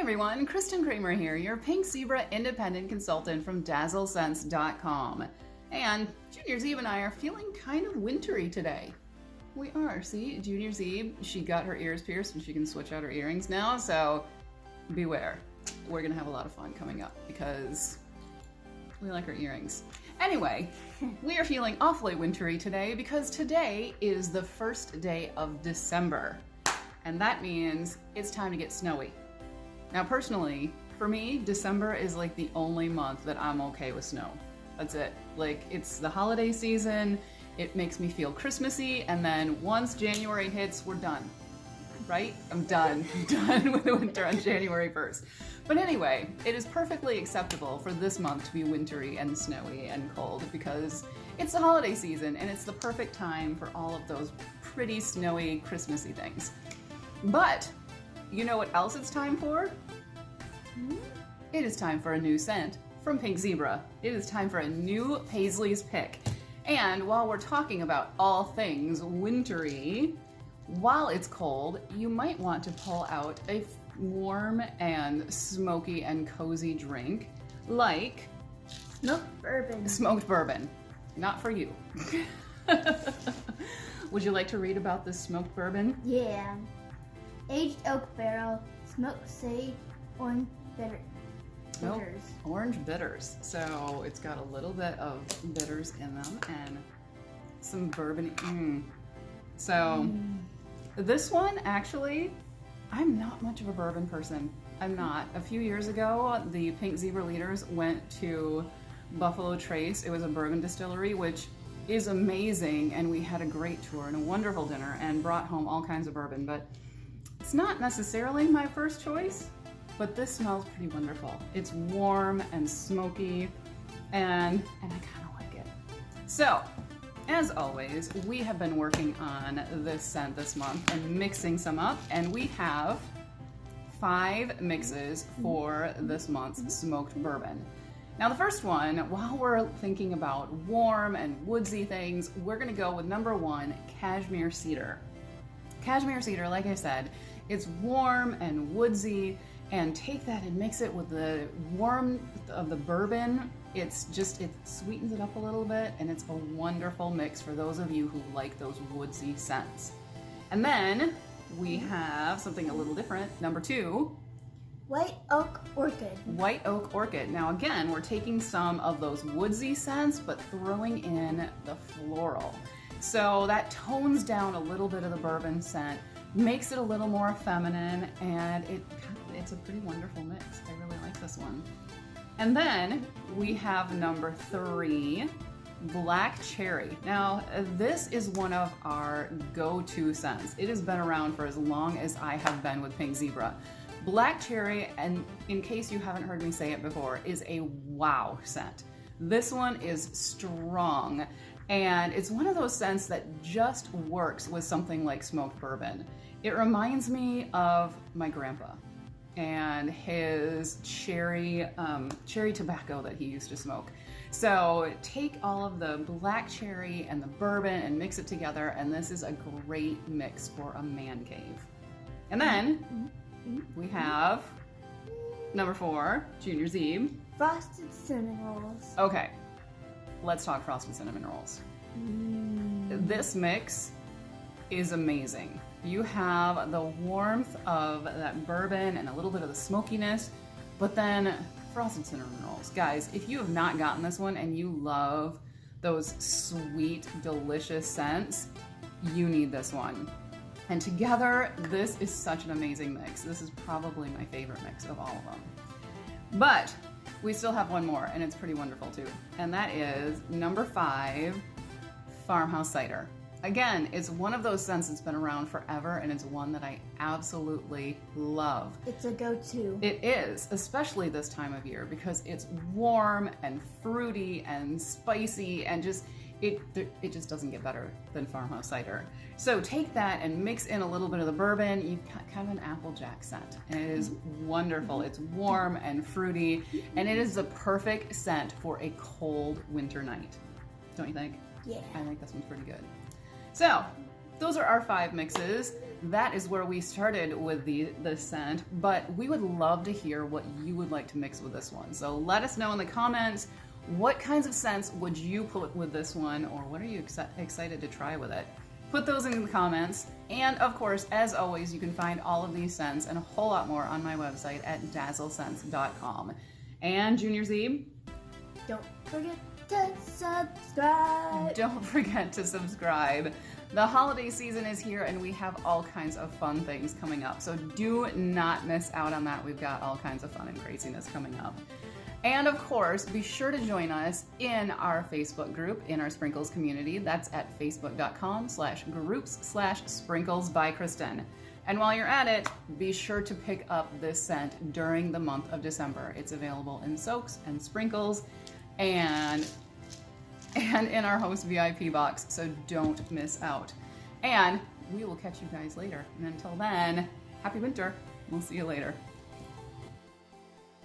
everyone, Kristin Kramer here, your Pink Zebra independent consultant from DazzleSense.com. And Junior's Eve and I are feeling kind of wintry today. We are. See, Junior's Eve, she got her ears pierced and she can switch out her earrings now, so beware. We're gonna have a lot of fun coming up because we like our earrings. Anyway, we are feeling awfully wintry today because today is the first day of December. And that means it's time to get snowy. Now personally, for me, December is like the only month that I'm okay with snow. That's it. Like, it's the holiday season, it makes me feel Christmassy, and then once January hits, we're done. Right? I'm done. I'm done with the winter on January 1st. But anyway, it is perfectly acceptable for this month to be wintry and snowy and cold because it's the holiday season and it's the perfect time for all of those pretty snowy Christmassy things. But you know what else it's time for? It is time for a new scent from Pink Zebra. It is time for a new Paisley's Pick. And while we're talking about all things wintry, while it's cold, you might want to pull out a warm and smoky and cozy drink like smoked bourbon. Not for you. Would you like to read about this smoked bourbon? Yeah. Aged oak barrel, smoked sage, orange bitters. Oh, orange bitters. So it's got a little bit of bitters in them and some bourbon. This one, actually, I'm not much of a bourbon person. I'm not. A few years ago, the Pink Zebra leaders went to Buffalo Trace. It was a bourbon distillery, which is amazing, and we had a great tour and a wonderful dinner and brought home all kinds of bourbon, but it's not necessarily my first choice, but this smells pretty wonderful. It's warm and smoky, and I kind of like it. So, as always, we have been working on this scent this month and mixing some up, and we have 5 mixes for this month's smoked bourbon. Now the first one, while we're thinking about warm and woodsy things, we're gonna go with number 1, Cashmere Cedar. Cashmere Cedar, like I said, it's warm and woodsy, and take that and mix it with the warmth of the bourbon. It sweetens it up a little bit, and it's a wonderful mix for those of you who like those woodsy scents. And then we have something a little different, number 2. White oak orchid. White oak orchid. Now again, we're taking some of those woodsy scents, but throwing in the floral. So that tones down a little bit of the bourbon scent, makes it a little more feminine, and it's a pretty wonderful mix. I really like this one. And then we have number 3, Black Cherry. Now, this is one of our go-to scents. It has been around for as long as I have been with Pink Zebra. Black Cherry, and in case you haven't heard me say it before, is a wow scent. This one is strong, and it's one of those scents that just works with something like smoked bourbon. It reminds me of my grandpa and his cherry tobacco that he used to smoke. So take all of the black cherry and the bourbon and mix it together, and this is a great mix for a man cave. And then we have number 4, Junior's Eve. Frosted cinnamon rolls. Okay, let's talk frosted cinnamon rolls. This mix is amazing. You have the warmth of that bourbon and a little bit of the smokiness, but then frosted cinnamon rolls. Guys, if you have not gotten this one and you love those sweet, delicious scents, you need this one. And together, this is such an amazing mix. This is probably my favorite mix of all of them. But we still have one more, and it's pretty wonderful too. And that is number 5, Farmhouse Cider. Again, it's one of those scents that's been around forever, and it's one that I absolutely love. It's a go-to. It is, especially this time of year, because it's warm and fruity and spicy, and it just doesn't get better than Farmhouse Cider. So take that and mix in a little bit of the bourbon. You've got kind of an Applejack scent, and it is wonderful. It's warm and fruity, and it is the perfect scent for a cold winter night. Don't you think? Yeah. I think this one's pretty good. So, those are our 5 mixes. that is where we started with the scent, but we would love to hear what you would like to mix with this one. So let us know in the comments, what kinds of scents would you put with this one, or what are you excited to try with it? Put those in the comments. And of course, as always, you can find all of these scents and a whole lot more on my website at dazzlescents.com. And Junior Zebe, don't forget to subscribe. Don't forget to subscribe. The holiday season is here and we have all kinds of fun things coming up. So do not miss out on that. We've got all kinds of fun and craziness coming up. And of course, be sure to join us in our Facebook group, in our Sprinkles community. That's at facebook.com/groups/Sprinkles by Kristin. And while you're at it, be sure to pick up this scent during the month of December. It's available in soaks and sprinkles and in our host VIP box, so don't miss out. And we will catch you guys later. And until then, happy winter. We'll see you later.